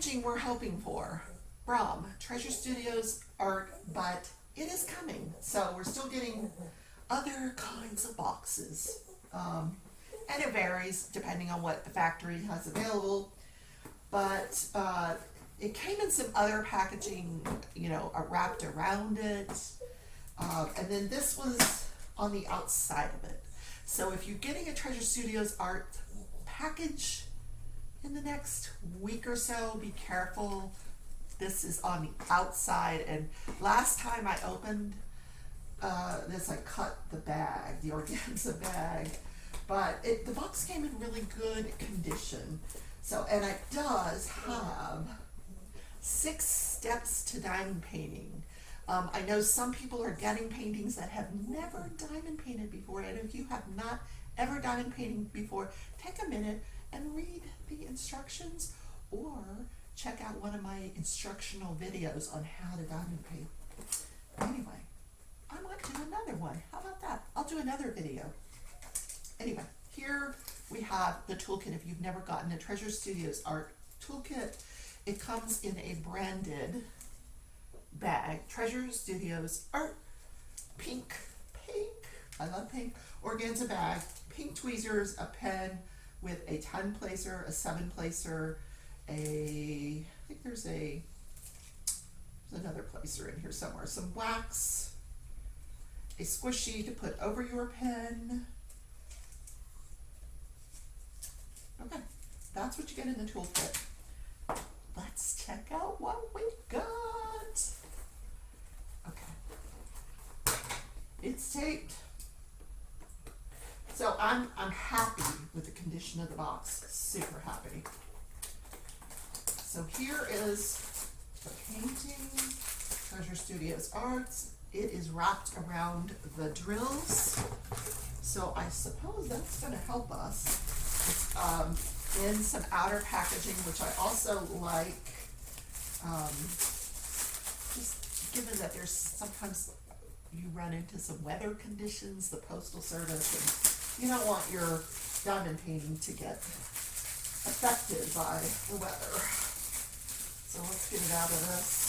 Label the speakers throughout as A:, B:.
A: packaging we're hoping for from Treasure Studios art, but it is coming. So we're still getting other kinds of boxes. And it varies depending on what the factory has available. But it came in some other packaging, wrapped around it. And then this was on the outside of it. So if you're getting a Treasure Studios art package in the next week or so, be careful. This is on the outside, and last time I opened this, I cut the bag, the organza bag, but the box came in really good condition. So, and it does have 6 steps to diamond painting. I know some people are getting paintings that have never diamond painted before, and if you have not ever diamond painted before, take a minute and read the instructions, or check out one of my instructional videos on how to diamond paint. Anyway, I might do another one. How about that? I'll do another video. Anyway, here we have the toolkit. If you've never gotten a Treasure Studios art toolkit, it comes in a branded bag. Treasure Studios art, pink, I love pink, organza bag, pink tweezers, a pen with a 10 placer, a 7 placer, I think there's another placer in here somewhere, some wax, a squishy to put over your pen. Okay, that's what you get in the toolkit. Let's check out what we got. Okay, it's taped. So I'm happy with the condition of the box, super happy. So here is the painting, Treasure Studios Arts. It is wrapped around the drills. So I suppose that's gonna help us. It's in some outer packaging, which I also like. Just given that there's sometimes you run into some weather conditions, the Postal Service, and you don't want your diamond painting to get affected by the weather. So let's get it out of this.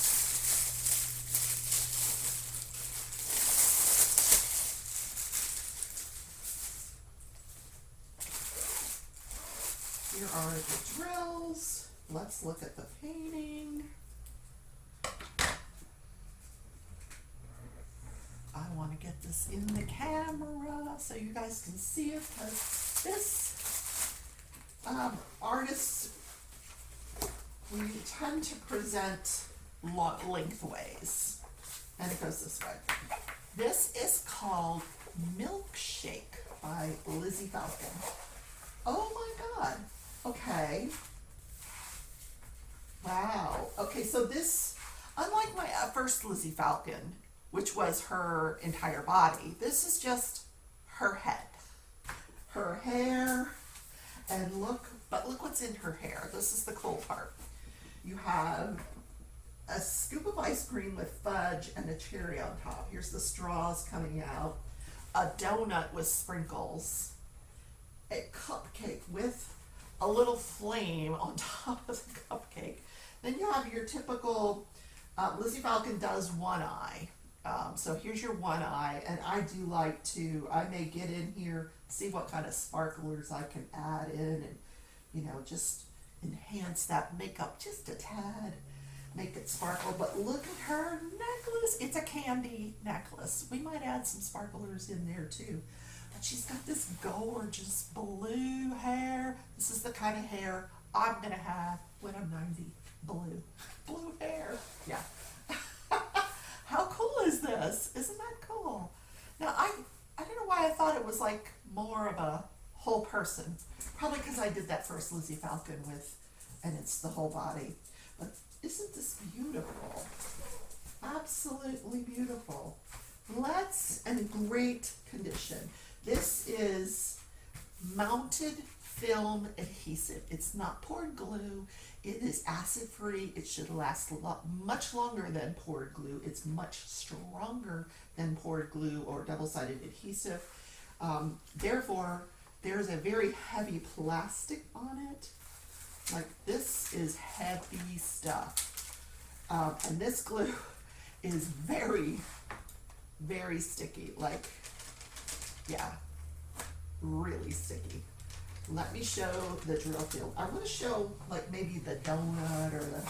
A: Here are the drills. Let's look at the painting. I want to get this in the camera so you guys can see it, because this artist, we tend to present lengthways, and it goes this way. This is called Milkshake by Lizzie Falcon. Oh my God. Okay. Wow. Okay, so this, unlike my first Lizzie Falcon, which was her entire body, this is just her head, her hair, and look what's in her hair. This is the cool part. You have a scoop of ice cream with fudge and a cherry on top. Here's the straws coming out, a donut with sprinkles, a cupcake with a little flame on top of the cupcake. Then you have your typical, Lizzie Falcon does one eye. So here's your one eye, and I do like to, I may get in here, see what kind of sparklers I can add in, and just enhance that makeup just a tad, make it sparkle. But look at her necklace. It's a candy necklace. We might add some sparklers in there too. But she's got this gorgeous blue hair. This is the kind of hair I'm gonna have when I'm 90. Blue hair. Yeah. How cool is this? Isn't that cool? Now, I don't know why I thought it was like more of a whole person. Probably because I did that first Lizzie Falcon and it's the whole body. But isn't this beautiful? Absolutely beautiful. And in great condition. This is mounted film adhesive. It's not poured glue. It is acid-free. It should last much longer than poured glue. It's much stronger than poured glue or double-sided adhesive. Therefore, there's a very heavy plastic on it. Like this this is heavy stuff. And this glue is very, very sticky. Like, yeah, really sticky. Let me show the drill field. I want to show like maybe the donut or the,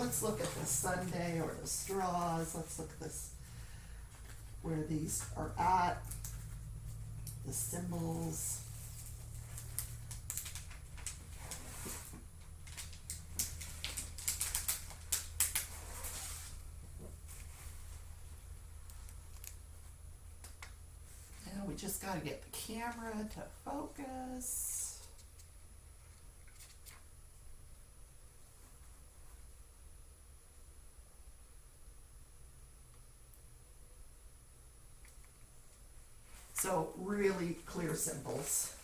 A: let's look at the sundae or the straws. Let's look at this, where these are at, the symbols. And we just got to get the camera to focus. So really clear symbols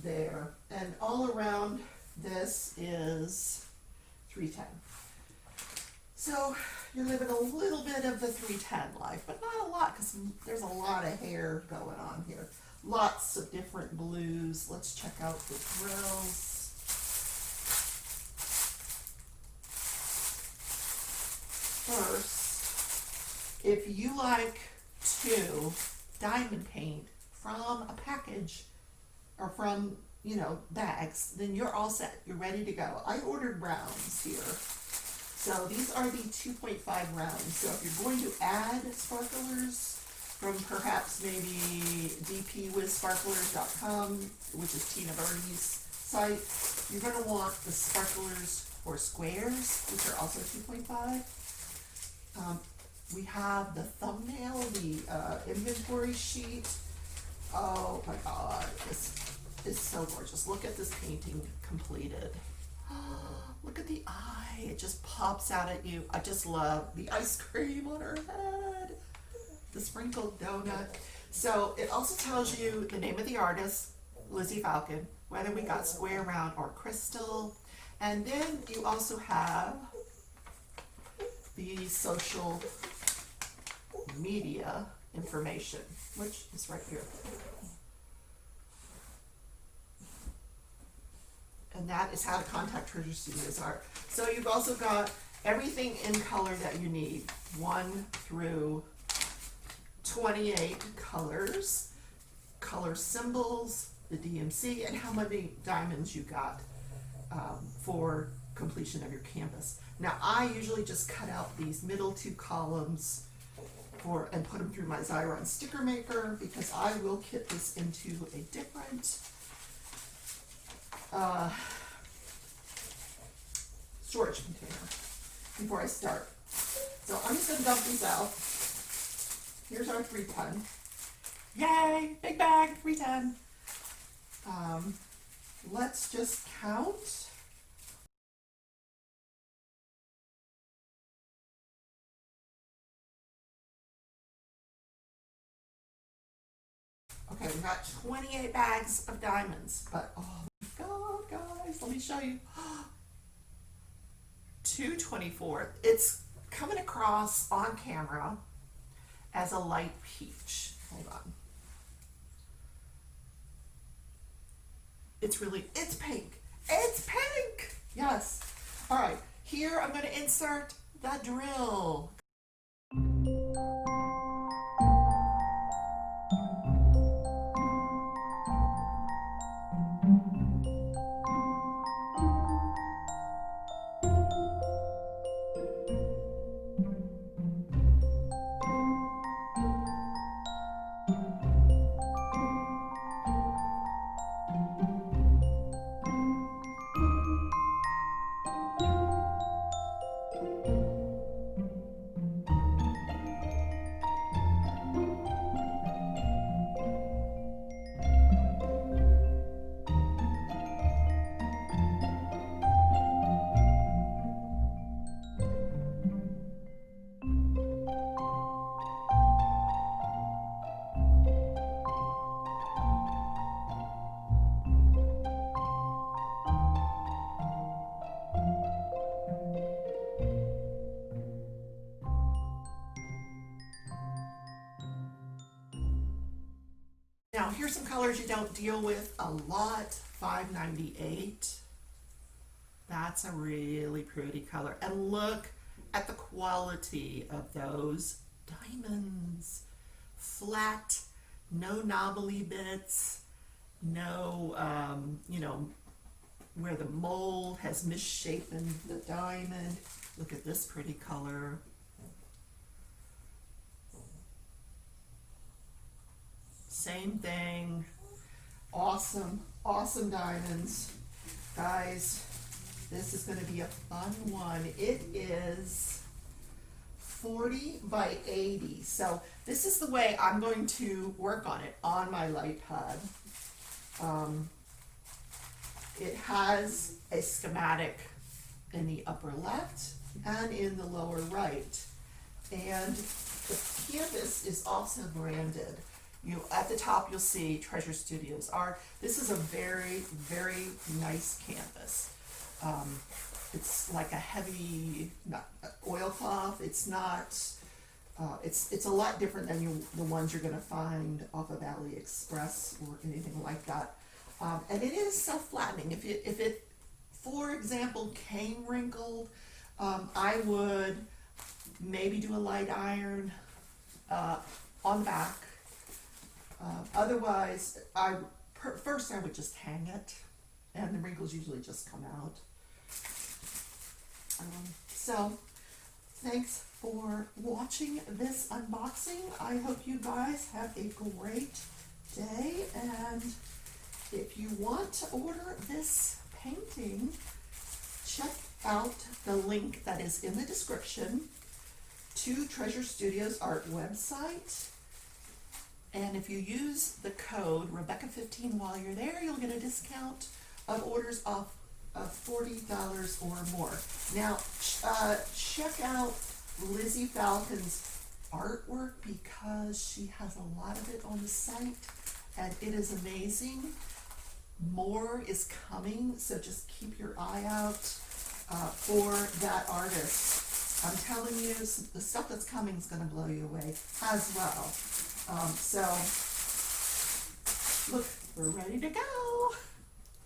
A: there. And all around this is 310. So you're living a little bit of the 310 life, but not a lot because there's a lot of hair going on here. Lots of different blues. Let's check out the drills. First, if you like to diamond paint from a package or from, you know, bags, then you're all set. You're ready to go. I ordered rounds here. So these are the 2.5 rounds. So if you're going to add sparklers from perhaps maybe dpwithsparklers.com, which is Tina Birdie's site, you're going to want the sparklers or squares, which are also 2.5. We have the thumbnail, the inventory sheet. Oh my God, this is so gorgeous. Look at this painting completed. Look at the eye, it just pops out at you. I just love the ice cream on her head, the sprinkled donut. So it also tells you the name of the artist, Lizzie Falcon, whether we got square, round, or crystal. And then you also have the social media information, which is right here. And that is how to contact Treasure Studios Art. So you've also got everything in color that you need, 1 through 28 colors, color symbols, the DMC, and how many diamonds you got for completion of your canvas. Now I usually just cut out these middle 2 columns and put them through my Xyron sticker maker, because I will kit this into a different storage container before I start. So I'm just going to dump these out. Here's our 310. Yay! Big bag, 310. Let's just count. Okay, we've got 28 bags of diamonds, but oh my God, guys, let me show you. 224. It's coming across on camera as a light peach. Hold on. It's pink. It's pink! Yes. All right, here I'm going to insert the drill. Now here's some colors you don't deal with a lot. 598. That's a really pretty color. And look at the quality of those diamonds. Flat, no knobbly bits, no, where the mold has misshapen the diamond. Look at this pretty color. Same thing. Awesome, awesome diamonds. Guys, this is going to be a fun one. It is 40 by 80. So this is the way I'm going to work on it on my light pad. It has a schematic in the upper left and in the lower right. And the canvas is also branded. At the top you'll see Treasure Studios Art. This is a very, very nice canvas. It's like a heavy oilcloth. It's not. It's a lot different than the ones you're going to find off of AliExpress or anything like that. And it is self-flattening. If it, for example, came wrinkled, I would maybe do a light iron on the back. Otherwise, first I would just hang it, and the wrinkles usually just come out. So, thanks for watching this unboxing. I hope you guys have a great day, and if you want to order this painting, check out the link that is in the description to Treasure Studios Art website. And if you use the code Rebecca15 while you're there, you'll get a discount of orders of $40 or more. Now, check out Lizzie Falcon's artwork because she has a lot of it on the site, and it is amazing. More is coming, so just keep your eye out for that artist. I'm telling you, the stuff that's coming is going to blow you away as well. So, look, we're ready to go.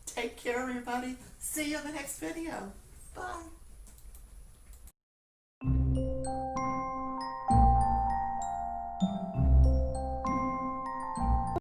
A: Take care, everybody. See you in the next video. Bye.